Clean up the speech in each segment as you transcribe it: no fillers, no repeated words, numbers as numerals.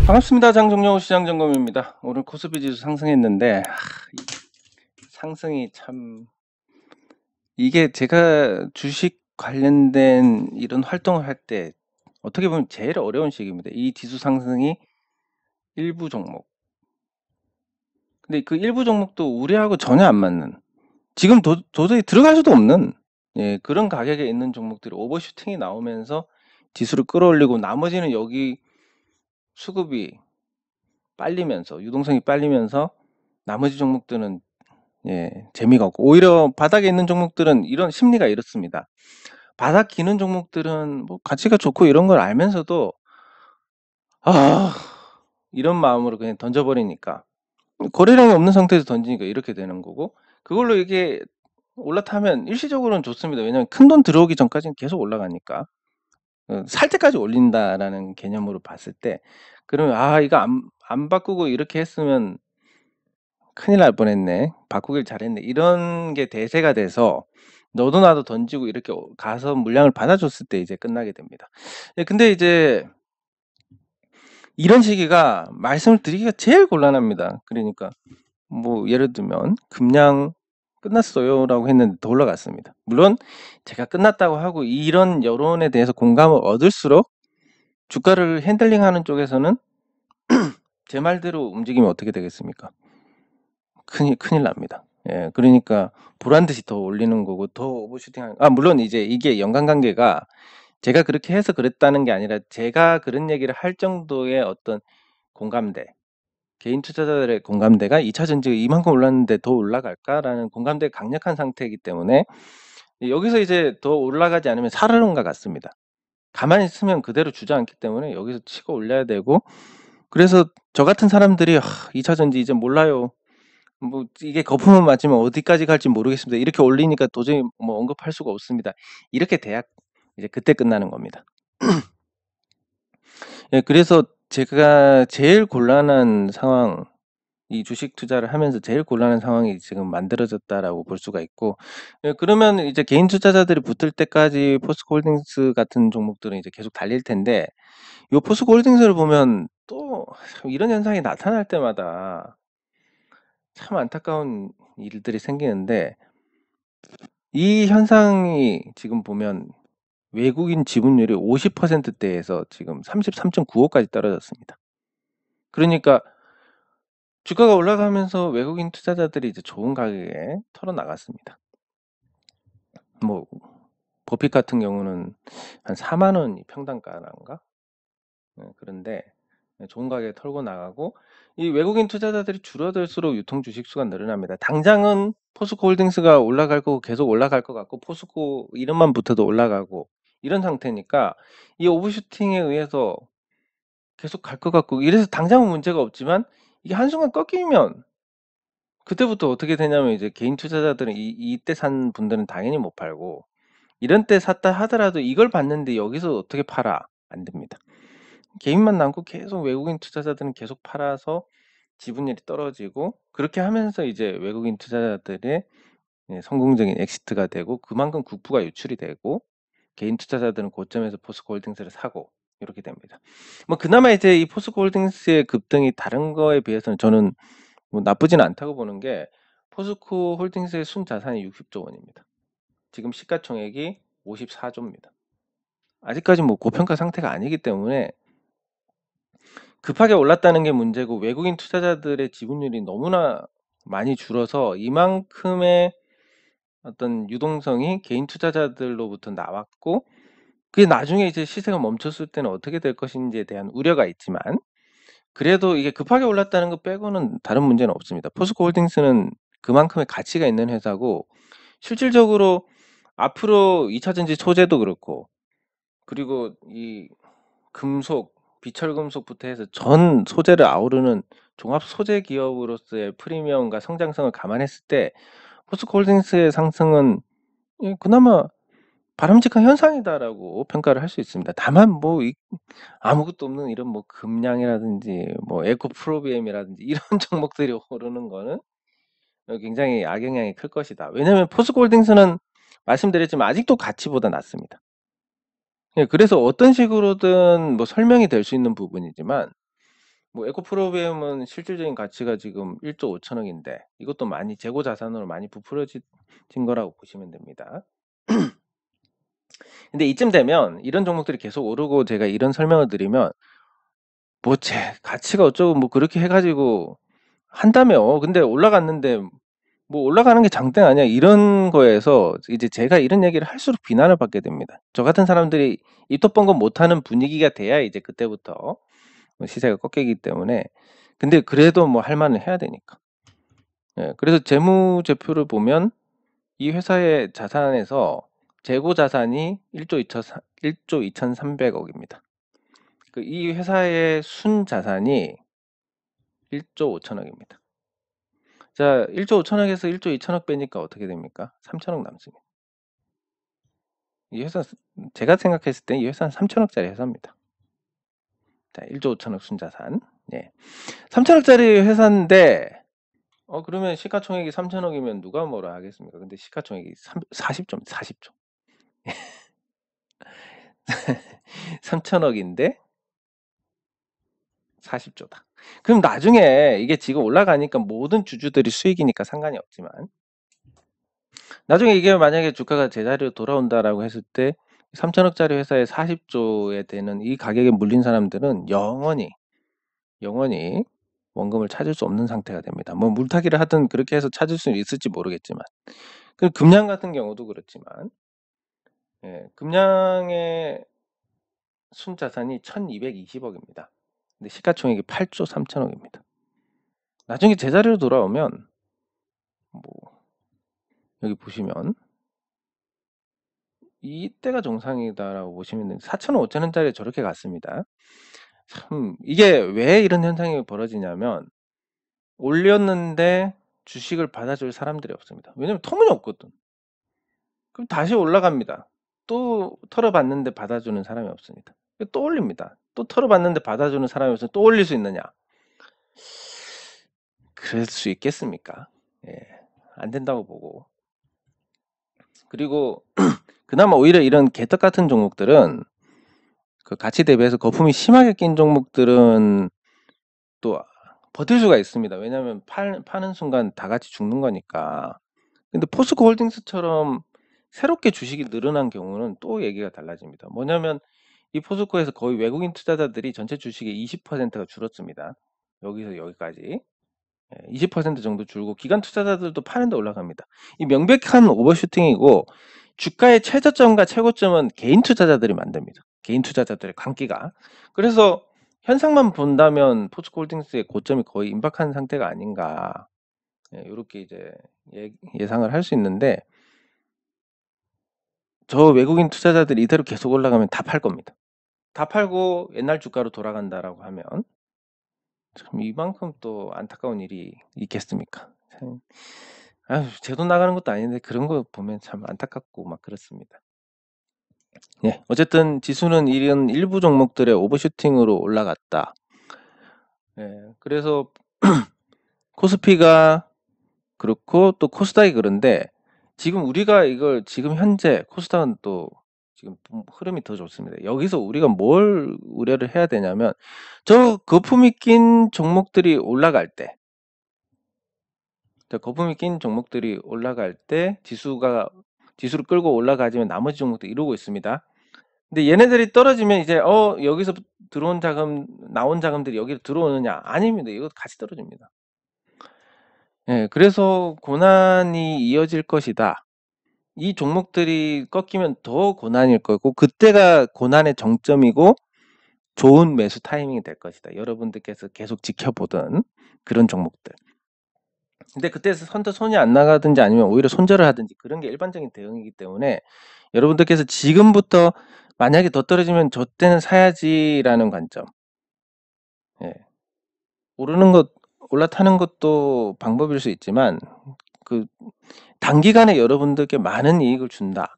반갑습니다. 장종료 시장점검입니다. 오늘 코스피 지수 상승했는데 이 상승이 참 이게 제가 주식 관련된 이런 활동을 할 때 어떻게 보면 제일 어려운 시기입니다. 이 지수 상승이 일부 종목. 근데 그 일부 종목도 우리하고 전혀 안 맞는 지금 도저히 들어갈 수도 없는 그런 가격에 있는 종목들이 오버슈팅이 나오면서 지수를 끌어올리고 나머지는 여기 수급이 빨리면서 유동성이 빨리면서 나머지 종목들은 재미가 없고 오히려 바닥에 있는 종목들은 이런 심리가 이렇습니다. 바닥 기는 종목들은 뭐 가치가 좋고 이런 걸 알면서도 이런 마음으로 그냥 던져버리니까 거래량이 없는 상태에서 던지니까 이렇게 되는 거고 그걸로 이게 올라타면 일시적으로는 좋습니다. 왜냐하면 큰돈 들어오기 전까지는 계속 올라가니까 살 때까지 올린다라는 개념으로 봤을 때 그러면 이거 안 바꾸고 이렇게 했으면 큰일 날 뻔했네. 바꾸길 잘했네. 이런 게 대세가 돼서 너도 나도 던지고 이렇게 가서 물량을 받아줬을 때 이제 끝나게 됩니다. 근데 이제 이런 시기가 말씀을 드리기가 제일 곤란합니다. 그러니까 뭐 예를 들면 급량 끝났어요라고 했는데 더 올라갔습니다. 물론 제가 끝났다고 하고 이런 여론에 대해서 공감을 얻을수록 주가를 핸들링하는 쪽에서는 제 말대로 움직이면 어떻게 되겠습니까? 큰일 납니다. 그러니까 보란듯이 더 올리는 거고 더 오버슈팅하는 물론 이제 이게 연관관계가 제가 그렇게 해서 그랬다는 게 아니라 제가 그런 얘기를 할 정도의 어떤 공감대, 개인 투자자들의 공감대가 2차 전지가 이만큼 올랐는데 더 올라갈까라는 공감대가 강력한 상태이기 때문에 여기서 이제 더 올라가지 않으면 살아는 것 같습니다. 가만히 있으면 그대로 주저앉기 때문에 여기서 치고 올려야 되고 그래서 저 같은 사람들이 2차 전지 이제 몰라요. 뭐 이게 거품을 맞으면 어디까지 갈지 모르겠습니다. 이렇게 올리니까 도저히 뭐 언급할 수가 없습니다. 이렇게 돼야 이제 그때 끝나는 겁니다. 그래서 제가 제일 곤란한 상황, 이 주식 투자를 하면서 제일 곤란한 상황이 지금 만들어졌다라고 볼 수가 있고, 그러면 이제 개인 투자자들이 붙을 때까지 포스코홀딩스 같은 종목들은 이제 계속 달릴 텐데, 요 포스코홀딩스를 보면 또 이런 현상이 나타날 때마다 참 안타까운 일들이 생기는데, 이 현상이 지금 보면 외국인 지분율이 50%대에서 지금 33.95까지 떨어졌습니다. 그러니까 주가가 올라가면서 외국인 투자자들이 이제 좋은 가격에 털어 나갔습니다. 뭐 버핏 같은 경우는 한 4만 원이 평단가란가? 그런데 좋은 가격에 털고 나가고 이 외국인 투자자들이 줄어들수록 유통 주식 수가 늘어납니다. 당장은 포스코홀딩스가 올라갈 거고 계속 올라갈 것 같고 포스코 이름만 붙어도 올라가고 이런 상태니까 이 오버슈팅에 의해서 계속 갈 것 같고 이래서 당장은 문제가 없지만 이게 한순간 꺾이면 그때부터 어떻게 되냐면 이제 개인 투자자들은 이때 산 분들은 당연히 못 팔고 이런 때 샀다 하더라도 이걸 봤는데 여기서 어떻게 팔아? 안 됩니다. 개인만 남고 계속 외국인 투자자들은 계속 팔아서 지분율이 떨어지고 그렇게 하면서 이제 외국인 투자자들의 성공적인 엑시트가 되고 그만큼 국부가 유출이 되고 개인 투자자들은 고점에서 포스코홀딩스를 사고 이렇게 됩니다. 뭐 그나마 이제 이 포스코홀딩스의 급등이 다른 거에 비해서는 저는 뭐 나쁘지는 않다고 보는 게 포스코홀딩스의 순자산이 60조 원입니다. 지금 시가총액이 54조입니다. 아직까지 뭐 고평가 상태가 아니기 때문에 급하게 올랐다는 게 문제고 외국인 투자자들의 지분율이 너무나 많이 줄어서 이만큼의 어떤 유동성이 개인 투자자들로부터 나왔고 그게 나중에 이제 시세가 멈췄을 때는 어떻게 될 것인지에 대한 우려가 있지만 그래도 이게 급하게 올랐다는 거 빼고는 다른 문제는 없습니다. 포스코홀딩스는 그만큼의 가치가 있는 회사고 실질적으로 앞으로 2차 전지 소재도 그렇고 그리고 이 금속, 비철금속부터 해서 전 소재를 아우르는 종합 소재 기업으로서의 프리미엄과 성장성을 감안했을 때 포스코홀딩스의 상승은 그나마 바람직한 현상이다라고 평가를 할 수 있습니다. 다만 뭐 아무것도 없는 이런 뭐 금량이라든지 뭐 에코프로비엠이라든지 이런 종목들이 오르는 거는 굉장히 악영향이 클 것이다. 왜냐하면 포스코홀딩스는 말씀드렸지만 아직도 가치보다 낮습니다. 그래서 어떤 식으로든 뭐 설명이 될 수 있는 부분이지만 뭐 에코프로비움은 실질적인 가치가 지금 1조 5천억인데 이것도 많이 재고 자산으로 많이 부풀어진 거라고 보시면 됩니다. 근데 이쯤 되면 이런 종목들이 계속 오르고 제가 이런 설명을 드리면 뭐 제 가치가 어쩌고 뭐 그렇게 해가지고 한다며. 근데 올라갔는데 뭐 올라가는 게 장땡 아니야. 이런 거에서 이제 제가 이런 얘기를 할수록 비난을 받게 됩니다. 저 같은 사람들이 입덧 번금 못하는 분위기가 돼야 이제 그때부터 시세가 꺾이기 때문에. 근데 그래도 뭐 할 만은 해야 되니까. 예, 그래서 재무제표를 보면 이 회사의 자산에서 재고 자산이 1조 2,300억입니다. 이 회사의 순 자산이 1조 5천억입니다. 자, 1조 5천억에서 1조 2천억 빼니까 어떻게 됩니까? 3천억 남습니다. 이 회사, 제가 생각했을 때 이 회사는 3천억짜리 회사입니다. 자, 1조 5천억 순자산. 예. 3천억짜리 회사인데, 그러면 시가총액이 3천억이면 누가 뭐라 하겠습니까? 근데 시가총액이 40조, 40조. 3천억인데 40조다. 그럼 나중에 이게 지금 올라가니까 모든 주주들이 수익이니까 상관이 없지만, 나중에 이게 만약에 주가가 제자리로 돌아온다라고 했을 때 3천억짜리 회사에 40조에 되는 이 가격에 물린 사람들은 영원히 원금을 찾을 수 없는 상태가 됩니다. 뭐 물타기를 하든 그렇게 해서 찾을 수 있을지 모르겠지만, 그 금양 같은 경우도 그렇지만, 예, 금양의 순자산이 1220억입니다. 근데 시가총액이 8조 3천억입니다. 나중에 제자리로 돌아오면 뭐 여기 보시면 이때가 정상이다라고 보시면 됩니다. 4천원 5천원짜리 저렇게 갔습니다. 참 이게 왜 이런 현상이 벌어지냐면 올렸는데 주식을 받아줄 사람들이 없습니다. 왜냐면 터무니없거든. 그럼 다시 올라갑니다. 또 털어봤는데 받아주는 사람이 없습니다. 또 올립니다. 또 털어봤는데 받아주는 사람이 없으면 또 올릴 수 있느냐? 그럴 수 있겠습니까? 예, 안 된다고 보고. 그리고 그나마 오히려 이런 개떡 같은 종목들은 그 가치 대비해서 거품이 심하게 낀 종목들은 또 버틸 수가 있습니다. 왜냐하면 파는 순간 다 같이 죽는 거니까. 근데 포스코 홀딩스처럼 새롭게 주식이 늘어난 경우는 또 얘기가 달라집니다. 뭐냐면 이 포스코에서 거의 외국인 투자자들이 전체 주식의 20%가 줄었습니다. 여기서 여기까지 20% 정도 줄고 기관 투자자들도 파는데 올라갑니다. 이 명백한 오버슈팅이고 주가의 최저점과 최고점은 개인 투자자들이 만듭니다. 개인 투자자들의 광기가. 그래서 현상만 본다면 포스코홀딩스의 고점이 거의 임박한 상태가 아닌가, 이렇게 이제 예상을 할 수 있는데, 저 외국인 투자자들이 이대로 계속 올라가면 다 팔 겁니다. 다 팔고 옛날 주가로 돌아간다라고 하면 참 이만큼 또 안타까운 일이 있겠습니까? 제 돈 나가는 것도 아닌데 그런 거 보면 참 안타깝고 막 그렇습니다. 예, 어쨌든 지수는 이런 일부 종목들의 오버슈팅으로 올라갔다. 예, 그래서 코스피가 그렇고 또 코스닥이 그런데 지금 우리가 이걸 지금 현재 코스닥은 또 지금 흐름이 더 좋습니다. 여기서 우리가 뭘 우려를 해야 되냐면 저 거품이 낀 종목들이 올라갈 때, 거품이 낀 종목들이 올라갈 때 지수를 끌고 올라가지만 나머지 종목도 이러고 있습니다. 근데 얘네들이 떨어지면 이제 여기서 들어온 자금, 나온 자금들이 여기로 들어오느냐? 아닙니다. 이거 같이 떨어집니다. 예, 그래서 고난이 이어질 것이다. 이 종목들이 꺾이면 더 고난일 거고 그때가 고난의 정점이고 좋은 매수 타이밍이 될 것이다. 여러분들께서 계속 지켜보던 그런 종목들. 근데 그때 손이 안 나가든지 아니면 오히려 손절을 하든지 그런 게 일반적인 대응이기 때문에 여러분들께서 지금부터 만약에 더 떨어지면 저 때는 사야지라는 관점. 예. 오르는 것, 올라타는 것도 방법일 수 있지만 그 단기간에 여러분들께 많은 이익을 준다.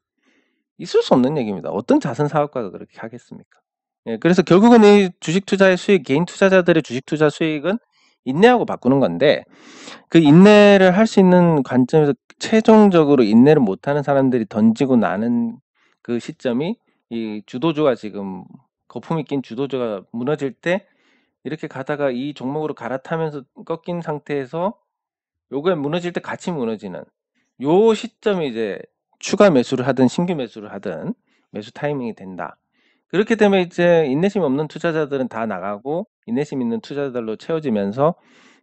있을 수 없는 얘기입니다. 어떤 자선 사업가가 그렇게 하겠습니까? 예, 그래서 결국은 이 주식 투자의 수익, 개인 투자자들의 주식 투자 수익은 인내하고 바꾸는 건데 그 인내를 할 수 있는 관점에서 최종적으로 인내를 못하는 사람들이 던지고 나는 그 시점이 이 주도주가 지금 거품이 낀 주도주가 무너질 때 이렇게 가다가 이 종목으로 갈아타면서 꺾인 상태에서 요게 무너질 때 같이 무너지는 요 시점이 이제 추가 매수를 하든 신규 매수를 하든 매수 타이밍이 된다. 그렇게 되면 이제 인내심 없는 투자자들은 다 나가고 인내심 있는 투자자들로 채워지면서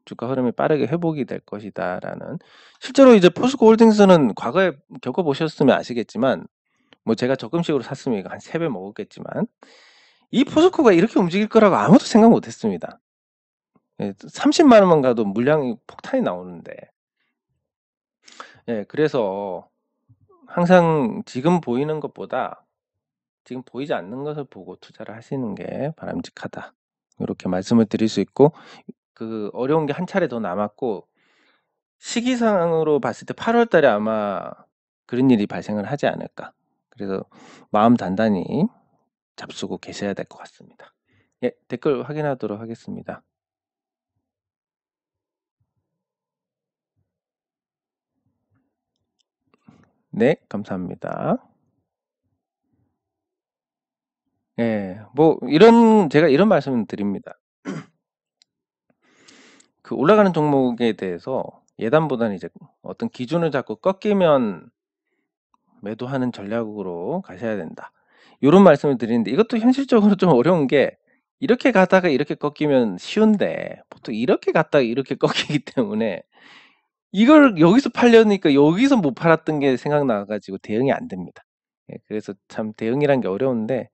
주가 흐름이 빠르게 회복이 될 것이다라는. 실제로 이제 포스코홀딩스는 과거에 겪어보셨으면 아시겠지만, 뭐 제가 적금식으로 샀으면 이거 한 3배 먹었겠지만, 이 포스코가 이렇게 움직일 거라고 아무도 생각 못 했습니다. 30만 원만 가도 물량이 폭탄이 나오는데. 그래서 항상 지금 보이는 것보다 지금 보이지 않는 것을 보고 투자를 하시는 게 바람직하다. 이렇게 말씀을 드릴 수 있고, 그 어려운 게 한 차례 더 남았고, 시기상으로 봤을 때 8월 달에 아마 그런 일이 발생을 하지 않을까. 그래서 마음 단단히 잡수고 계셔야 될 것 같습니다. 댓글 확인하도록 하겠습니다. 네, 감사합니다. 뭐 제가 이런 말씀을 드립니다. 그 올라가는 종목에 대해서 예단보다는 이제 어떤 기준을 잡고 꺾이면 매도하는 전략으로 가셔야 된다. 요런 말씀을 드리는데, 이것도 현실적으로 좀 어려운 게, 이렇게 가다가 이렇게 꺾이면 쉬운데 보통 이렇게 갔다가 이렇게 꺾이기 때문에 이걸 여기서 팔려니까 여기서 못 팔았던 게 생각나 가지고 대응이 안 됩니다. 그래서 참 대응이란 게 어려운데,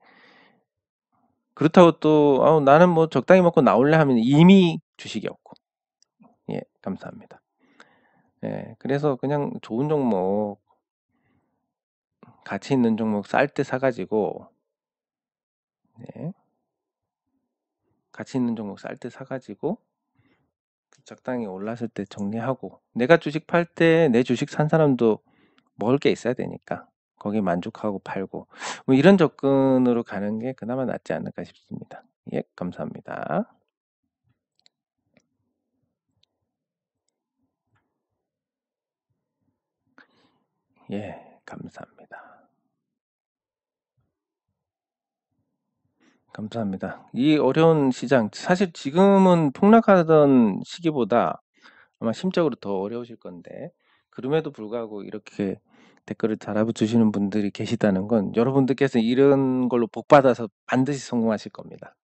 그렇다고 또 나는 뭐 적당히 먹고 나올래 하면 이미 주식이 없고. 감사합니다. 그래서 그냥 좋은 종목, 가치 있는 종목 쌀 때 사 가지고, 가치 있는 종목 쌀 때 사 가지고 적당히 올랐을 때 정리하고, 내가 주식 팔 때 내 주식 산 사람도 먹을 게 있어야 되니까 거기에 만족하고 팔고, 뭐 이런 접근으로 가는 게 그나마 낫지 않을까 싶습니다. 감사합니다. 감사합니다. 감사합니다. 이 어려운 시장, 사실 지금은 폭락하던 시기보다 아마 심적으로 더 어려우실 건데, 그럼에도 불구하고 이렇게 댓글을 달아주시는 분들이 계시다는 건 여러분들께서 이런 걸로 복받아서 반드시 성공하실 겁니다.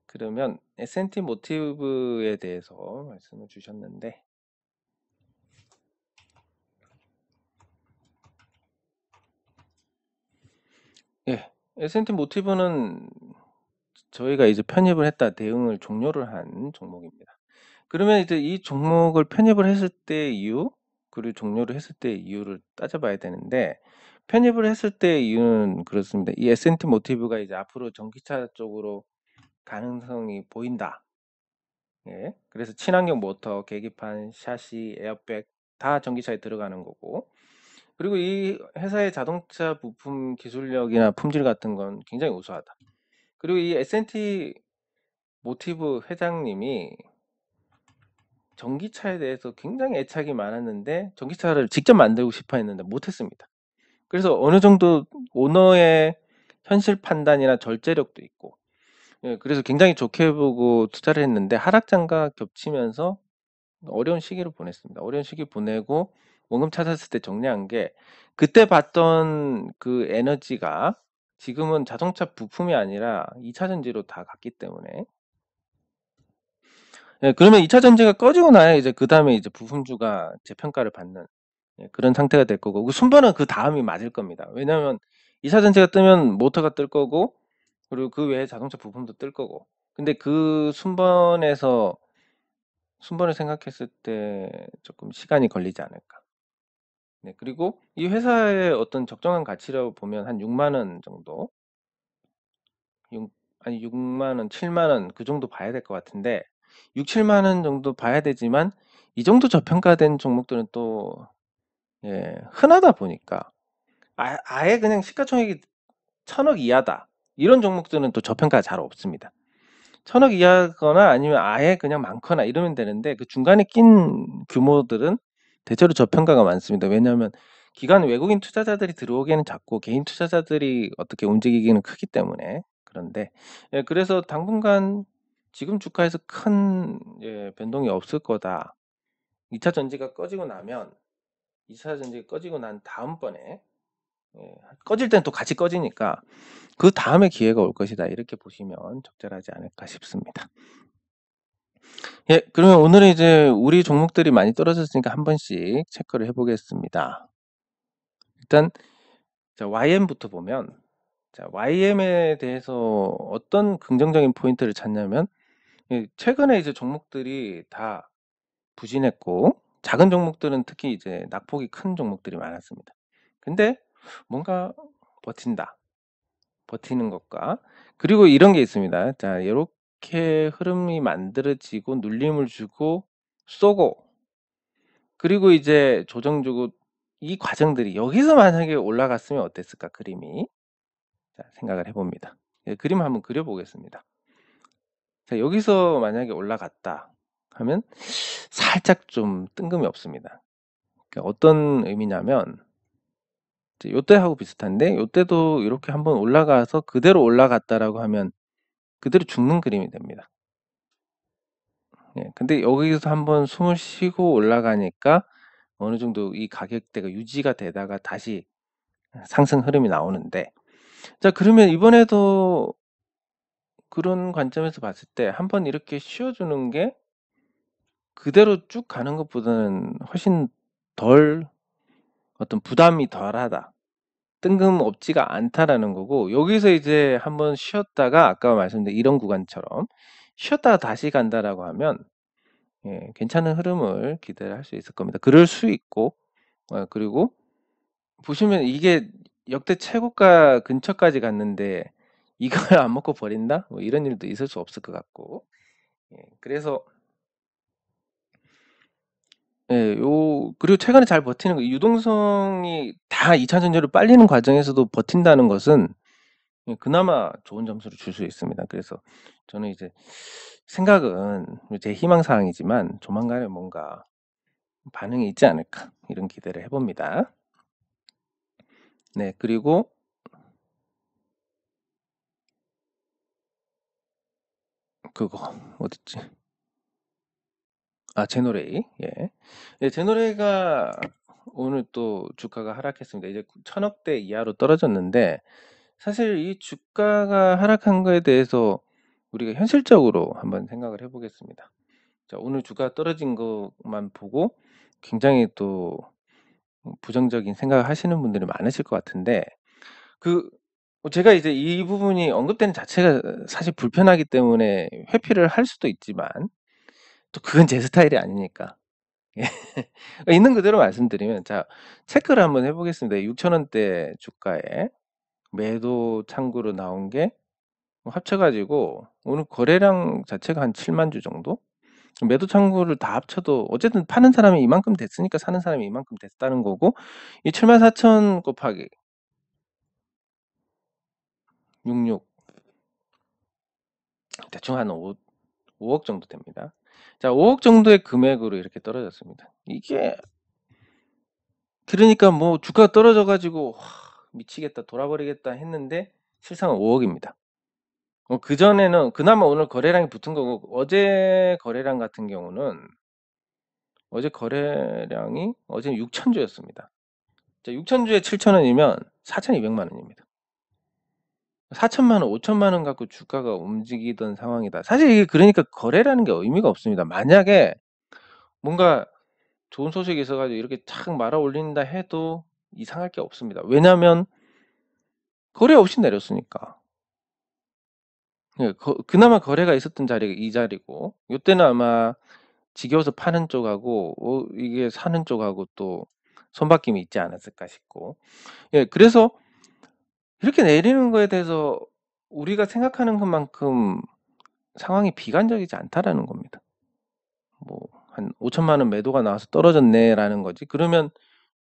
그러면 S&T 모티브에 대해서 말씀을 주셨는데, S&T 모티브는 저희가 이제 편입을 했다, 대응을 종료를 한 종목입니다. 그러면 이제 이 종목을 편입을 했을 때 이유, 그리고 종료를 했을 때 이유를 따져봐야 되는데, 편입을 했을 때 이유는 그렇습니다. 이 S&T 모티브가 이제 앞으로 전기차 쪽으로 가능성이 보인다. 그래서 친환경 모터, 계기판, 샤시, 에어백 다 전기차에 들어가는 거고, 그리고 이 회사의 자동차 부품 기술력이나 품질 같은 건 굉장히 우수하다. 그리고 이 S&T 모티브 회장님이 전기차에 대해서 굉장히 애착이 많았는데 전기차를 직접 만들고 싶어 했는데 못했습니다. 그래서 어느 정도 오너의 현실 판단이나 절제력도 있고, 그래서 굉장히 좋게 보고 투자를 했는데 하락장과 겹치면서 어려운 시기를 보냈습니다. 어려운 시기 보내고 원금 찾았을 때 정리한 게, 그때 봤던 그 에너지가 지금은 자동차 부품이 아니라 2차 전지로 다 갔기 때문에, 그러면 2차 전지가 꺼지고 나야 이제 그다음에 이제 부품주가 재평가를 받는 그런 상태가 될 거고, 그 순번은 그 다음이 맞을 겁니다. 왜냐하면 2차 전지가 뜨면 모터가 뜰 거고, 그리고 그 외에 자동차 부품도 뜰 거고. 근데 그 순번을 생각했을 때 조금 시간이 걸리지 않을까. 그리고 이 회사의 어떤 적정한 가치라고 보면 한 6만 원 정도, 6만 원, 7만 원 그 정도 봐야 될 것 같은데, 6, 7만 원 정도 봐야 되지만 이 정도 저평가된 종목들은 또 흔하다 보니까, 아예 그냥 시가총액이 1,000억 이하다, 이런 종목들은 또 저평가가 잘 없습니다. 1,000억 이하거나 아니면 아예 그냥 많거나 이러면 되는데, 그 중간에 낀 규모들은 대체로 저평가가 많습니다. 왜냐하면 기관 외국인 투자자들이 들어오기에는 작고 개인 투자자들이 어떻게 움직이기는 크기 때문에. 그런데 그래서 당분간 지금 주가에서 큰 변동이 없을 거다. 2차 전지가 꺼지고 나면 2차 전지가 꺼지고 난 다음번에 꺼질 때는 또 같이 꺼지니까 '그다음에 기회가 올 것이다.' 이렇게 보시면 적절하지 않을까 싶습니다. 예. 그러면 오늘은 이제 우리 종목들이 많이 떨어졌으니까 한 번씩 체크를 해 보겠습니다. 일단 자 YM부터 보면 자 YM에 대해서 어떤 긍정적인 포인트를 찾냐면 최근에 이제 종목들이 다 부진했고 작은 종목들은 특히 이제 낙폭이 큰 종목들이 많았습니다. 근데 뭔가 버틴다. 버티는 것과 그리고 이런 게 있습니다. 자 요렇게 흐름이 만들어지고 눌림을 주고 쏘고 그리고 이제 조정 주고 이 과정들이 여기서 만약에 올라갔으면 어땠을까 그림이. 자 생각을 해 봅니다. 그림을 한번 그려 보겠습니다. 자 여기서 만약에 올라갔다 하면 살짝 좀 뜬금이 없습니다. 그러니까 어떤 의미냐면 이제 요때하고 비슷한데 요때도 이렇게 한번 올라가서 그대로 올라갔다라고 하면 그대로 죽는 그림이 됩니다. 근데 여기서 한번 숨을 쉬고 올라가니까 어느 정도 이 가격대가 유지가 되다가 다시 상승 흐름이 나오는데 자 그러면 이번에도 그런 관점에서 봤을 때 한번 이렇게 쉬어 주는 게 그대로 쭉 가는 것보다는 훨씬 덜 어떤 부담이 덜하다. 뜬금없지가 않다라는 거고 여기서 이제 한번 쉬었다가 아까 말씀드린 이런 구간처럼 쉬었다가 다시 간다라고 하면 괜찮은 흐름을 기대를 할 수 있을 겁니다. 그럴 수 있고 그리고 보시면 이게 역대 최고가 근처까지 갔는데 '이걸 안 먹고 버린다?' 뭐 이런 일도 있을 수 없을 것 같고 그래서 그리고 최근에 잘 버티는 거 유동성이 다 2차 전지로 빨리는 과정에서도 버틴다는 것은 그나마 좋은 점수를 줄 수 있습니다. 그래서 저는 이제 생각은 제 희망 사항이지만 조만간에 뭔가 반응이 있지 않을까 이런 기대를 해 봅니다. 네. 그리고 그거 어딨지? 아 제노레이. 예. 제노레이가 오늘 또 주가가 하락했습니다. 이제 1,000억대 이하로 떨어졌는데 사실 이 주가가 하락한 거에 대해서 우리가 현실적으로 한번 생각을 해 보겠습니다. 자 오늘 주가가 떨어진 것만 보고 굉장히 또 부정적인 생각을 하시는 분들이 많으실 것 같은데 그 제가 이제 이 부분이 언급되는 자체가 사실 불편하기 때문에 회피를 할 수도 있지만 또 그건 제 스타일이 아니니까. 예. 있는 그대로 말씀드리면 자 체크를 한번 해 보겠습니다. 6천 원대 주가에 매도 창구로 나온 게 합쳐 가지고 오늘 거래량 자체가 한 7만 주 정도? 매도 창구를 다 합쳐도 어쨌든 파는 사람이 이만큼 됐으니까 사는 사람이 이만큼 됐다는 거고 이 74,000 곱하기 66 대충 한 5억 정도 됩니다. 자 5억 정도의 금액으로 이렇게 떨어졌습니다. 이게 그러니까 뭐 주가가 떨어져 가지고 '와 미치겠다. 돌아버리겠다.' 했는데 실상은 5억 입니다. 그전에는 그나마 오늘 거래량이 붙은 거고 어제 거래량 같은 경우는 어제 거래량이 어제는 6천 주였습니다. 자 6천 주에 7천 원이면 4,200만 원입니다. 4천만 원, 5천만 원 갖고 주가가 움직이던 상황이다. 사실 이게 그러니까 거래라는 게 의미가 없습니다. 만약에 뭔가 좋은 소식이 있어 가지고 이렇게 착 말아 올린다 해도 이상할 게 없습니다. 왜냐하면 거래 없이 내렸으니까. 그나마 거래가 있었던 자리가 이 자리고 요때는 아마 지겨워서 파는 쪽하고 이게 사는 쪽하고 또 손바뀜이 있지 않았을까 싶고. 그래서 이렇게 내리는 거에 대해서 우리가 생각하는 것만큼 상황이 비관적이지 않다라는 겁니다. 뭐 한 5천만 원 매도가 나와서 떨어졌네라는 거지. 그러면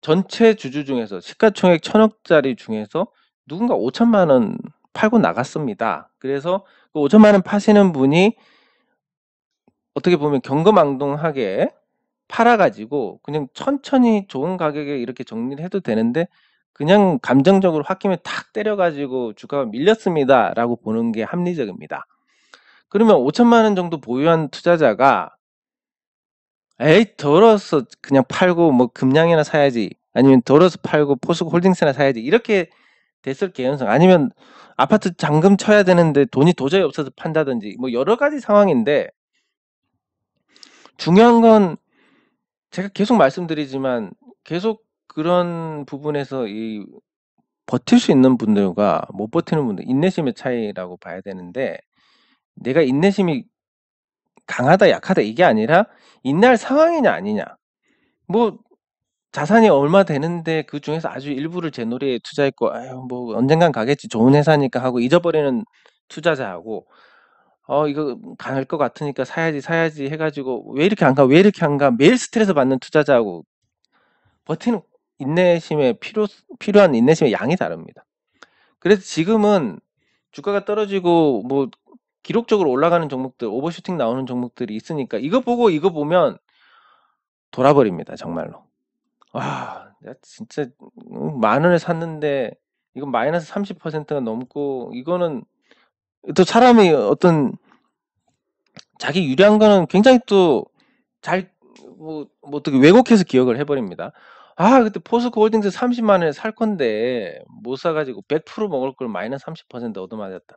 전체 주주 중에서 시가총액 1,000억짜리 중에서 누군가 5천만 원 팔고 나갔습니다. 그래서 그 5천만 원 파시는 분이 어떻게 보면 경거망동하게 팔아 가지고 그냥 천천히 좋은 가격에 이렇게 정리를 해도 되는데 그냥 감정적으로 홧김에 탁 때려 가지고 주가가 밀렸습니다라고 보는 게 합리적입니다. 그러면 5천만 원 정도 보유한 투자자가 에이 덜어서 그냥 팔고 뭐 금양이나 사야지, 아니면 덜어서 팔고 포스코홀딩스나 사야지, 이렇게 됐을 개연성, 아니면 아파트 잔금 쳐야 되는데 돈이 도저히 없어서 판다든지, 뭐 여러 가지 상황인데, 중요한 건 제가 계속 말씀드리지만 계속 그런 부분에서 이 버틸 수 있는 분들과 못 버티는 분들, 인내심의 차이라고 봐야 되는데, 내가 인내심이 강하다 약하다 이게 아니라 인내할 상황이냐 아니냐. 뭐 자산이 얼마 되는데 그 중에서 아주 일부를 제 놀이에 투자했고, 아유 뭐 언젠간 가겠지, 좋은 회사니까 하고 잊어버리는 투자자하고, 이거 갈 것 같으니까 사야지 해가지고 왜 이렇게 안 가, 왜 이렇게 안 가, 매일 스트레스 받는 투자자하고, 버티는 인내심의 필요한 인내심의 양이 다릅니다. 그래서 지금은 주가가 떨어지고 뭐 기록적으로 올라가는 종목들, 오버슈팅 나오는 종목들이 있으니까 이거 보면 돌아버립니다, 정말로. 와, 내가 진짜 10,000원에 샀는데 이건 마이너스 30%가 넘고, 이거는 또 사람이 어떤 자기 유리한 거는 굉장히 또 잘 어떻게 왜곡해서 기억을 해버립니다. 아, 그때 포스코홀딩스 30만 원에 살 건데 못 사가지고 100% 먹을 걸 마이너스 30% 얻어맞았다.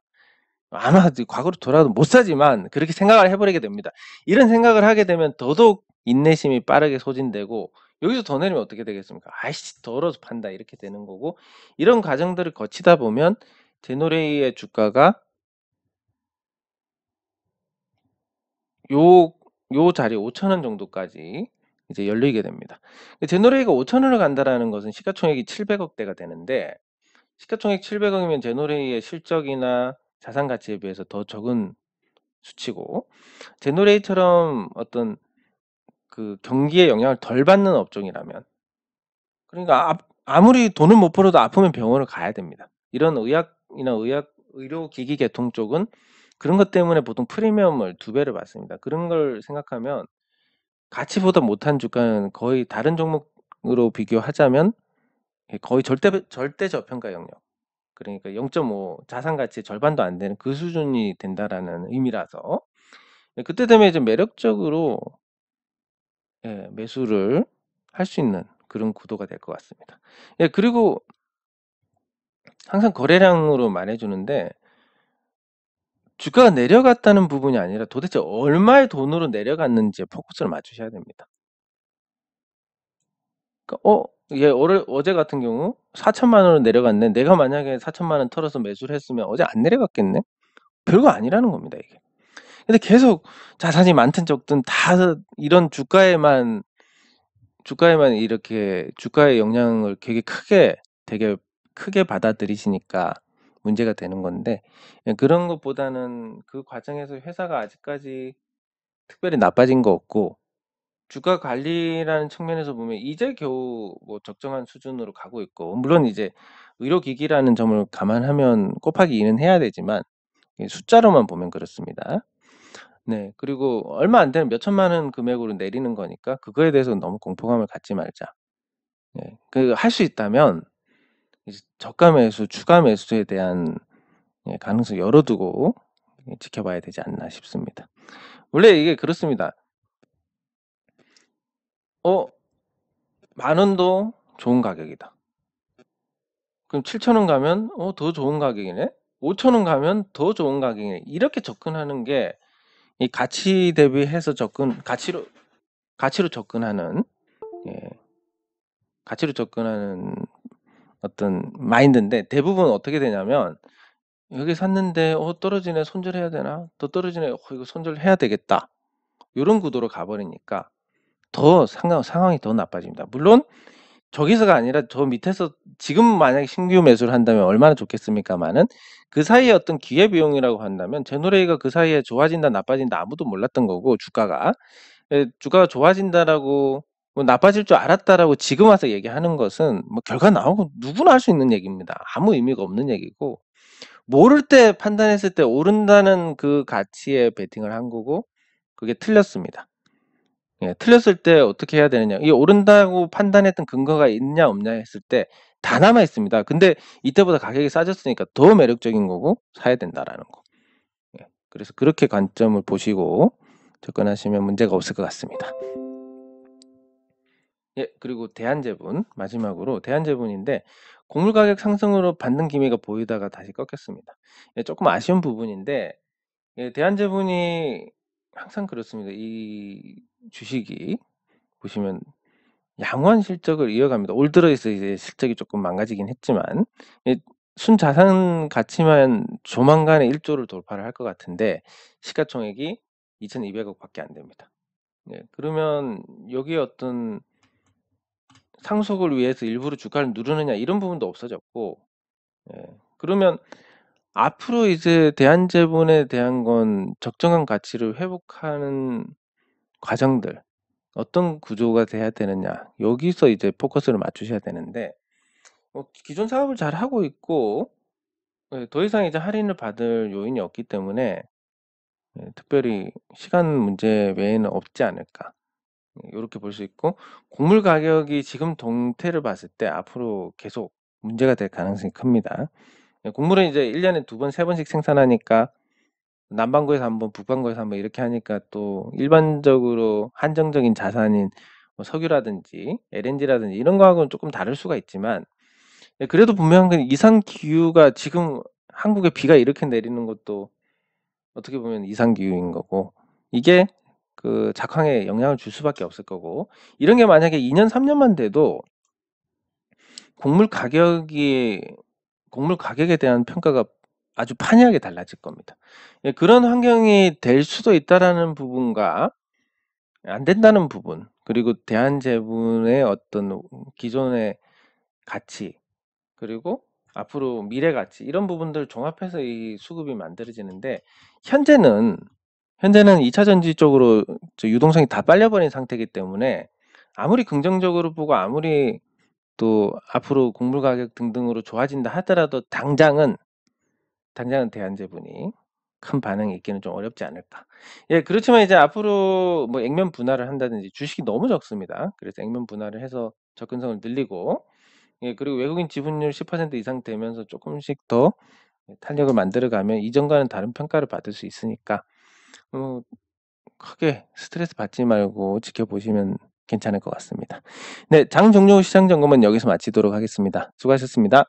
아마 과거로 돌아도 못 사지만 그렇게 생각을 해버리게 됩니다. 이런 생각을 하게 되면 더더욱 인내심이 빠르게 소진되고, 여기서 더 내리면 어떻게 되겠습니까? 아이씨 더러워서 판다, 이렇게 되는 거고. 이런 과정들을 거치다 보면 제노레이의 주가가 요 자리 5,000원 정도까지 이제 열리게 됩니다. 제노레이가 5,000원을 간다라는 것은 시가총액이 700억대가 되는데, 시가총액 700억이면 제노레이의 실적이나 자산 가치에 비해서 더 적은 수치고, 제노레이처럼 어떤 그 경기에 영향을 덜 받는 업종이라면, 그러니까 아무리 돈을 못 벌어도 아프면 병원을 가야 됩니다. 이런 의학이나 의료기기 계통 쪽은 그런 것 때문에 보통 프리미엄을 2배를 받습니다. 그런 걸 생각하면 가치보다 못한 주가는 거의 다른 종목으로 비교하자면 거의 절대 저평가 영역. 그러니까 0.5 자산 가치의 절반도 안 되는 그 수준이 된다라는 의미라서, 그때 되면 이제 매력적으로 매수를 할 수 있는 그런 구도가 될 것 같습니다. 그리고 항상 거래량으로 말해주는데, 주가가 내려갔다는 부분이 아니라 도대체 얼마의 돈으로 내려갔는지에 포커스를 맞추셔야 됩니다. 그러니까 어제 같은 경우 4천만 원으로 내려갔네. 내가 만약에 4천만 원 털어서 매수를 했으면 어제 안 내려갔겠네? 별거 아니라는 겁니다, 이게. 근데 계속 자산이 많든 적든 다 이런 주가에만 이렇게 주가의 영향을 되게 크게 받아들이시니까 문제가 되는 건데, 그런 것보다는 그 과정에서 회사가 아직까지 특별히 나빠진 거 없고, 주가 관리라는 측면에서 보면 이제 겨우 뭐 적정한 수준으로 가고 있고, 물론 이제 의료기기라는 점을 감안하면 곱하기 2는 해야 되지만 숫자로만 보면 그렇습니다. 네, 그리고 얼마 안 되는 몇 천만 원 금액으로 내리는 거니까 그거에 대해서 너무 공포감을 갖지 말자. 할 수 있다면 이제 저가 매수, 추가 매수에 대한 가능성 열어두고 지켜봐야 되지 않나 싶습니다. 원래 이게 그렇습니다. 10,000원도 좋은 가격이다. 그럼 7,000원 가면 더 좋은 가격이네. 5,000원 가면 더 좋은 가격이네. 이렇게 접근하는 게 이 가치 대비해서 가치로 접근하는 가치로 접근하는 어떤 마인드인데, 대부분 어떻게 되냐면 여기 샀는데 떨어지네, 손절해야 되나? 더 떨어지네, 이거 손절해야 되겠다. 이런 구도로 가버리니까 더 상황이 더 나빠집니다. 물론 저기서가 아니라 저 밑에서 지금 만약에 신규 매수를 한다면 얼마나 좋겠습니까마는, 그 사이에 어떤 기회비용이라고 한다면 제노레이가 그 사이에 좋아진다 나빠진다 아무도 몰랐던 거고, 주가가 좋아진다라고 뭐 나빠질 줄 알았다라고 지금 와서 얘기하는 것은 뭐 결과 나오고 누구나 할 수 있는 얘기입니다. 아무 의미가 없는 얘기고, 모를 때 판단했을 때 오른다는 그 가치에 베팅을 한 거고, 그게 틀렸습니다. 틀렸을 때 어떻게 해야 되느냐, 이게 오른다고 판단했던 근거가 있냐 없냐 했을 때 다 남아 있습니다. 근데 이때보다 가격이 싸졌으니까 더 매력적인 거고 사야 된다라는 거. 그래서 그렇게 관점을 보시고 접근하시면 문제가 없을 것 같습니다. 예, 그리고 대한제분 마지막으로 대한제분인데 곡물 가격 상승으로 받는 기미가 보이다가 다시 꺾였습니다. 예, 조금 아쉬운 부분인데 예, 대한제분이 항상 그렇습니다. 이 주식이 보시면 양호한 실적을 이어갑니다. 올 들어서 이제 실적이 조금 망가지긴 했지만 예, 순자산 가치만 조만간에 1조를 돌파를 할 것 같은데 시가총액이 2,200억 밖에 안 됩니다. 예, 그러면 여기에 어떤 상속을 위해서 일부러 주가를 누르느냐 이런 부분도 없어졌고 예, 그러면 앞으로 이제 대한제분에 대한 건 적정한 가치를 회복하는 과정들 어떤 구조가 돼야 되느냐 여기서 이제 포커스를 맞추셔야 되는데 기존 사업을 잘 하고 있고 예, 더 이상 이제 할인을 받을 요인이 없기 때문에 예, 특별히 시간 문제 외에는 없지 않을까 요렇게 볼 수 있고 곡물 가격이 지금 동태를 봤을 때 앞으로 계속 문제가 될 가능성이 큽니다. 예, 곡물은 이제 1 년에 2번 3 번씩 생산하니까 남반구에서 1번 북반구에서 1번 이렇게 하니까 또 일반적으로 한정적인 자산인 뭐 석유라든지 LNG라든지 이런 거하고는 조금 다를 수가 있지만 예, 그래도 분명한 건 이상 기후가 지금 한국에 비가 이렇게 내리는 것도 어떻게 보면 이상 기후인 거고 이게 그 작황에 영향을 줄 수밖에 없을 거고 이런 게 만약에 2 년 3 년만 돼도 곡물 가격이 곡물 가격에 대한 평가가 아주 판이하게 달라질 겁니다. 예, 그런 환경이 될 수도 있다라는 부분과 안 된다는 부분 그리고 대한제분의 어떤 기존의 가치 그리고 앞으로 미래 가치 이런 부분들을 종합해서 이 수급이 만들어지는데 현재는 2차 전지 쪽으로 유동성이 다 빨려버린 상태이기 때문에 아무리 긍정적으로 보고 아무리 또 앞으로 곡물 가격 등등으로 좋아진다 하더라도 당장은 대한제분이 큰 반응이 있기는 좀 어렵지 않을까. 예, 그렇지만 이제 앞으로 뭐 액면 분할을 한다든지 주식이 너무 적습니다. 그래서 액면 분할을 해서 접근성을 늘리고 예, 그리고 외국인 지분율 10% 이상 되면서 조금씩 더 탄력을 만들어 가면 이전과는 다른 평가를 받을 수 있으니까 어 크게 스트레스 받지 말고 지켜보시면 괜찮을 것 같습니다. 네, 장 종료 후 시장 점검은 여기서 마치도록 하겠습니다. 수고하셨습니다.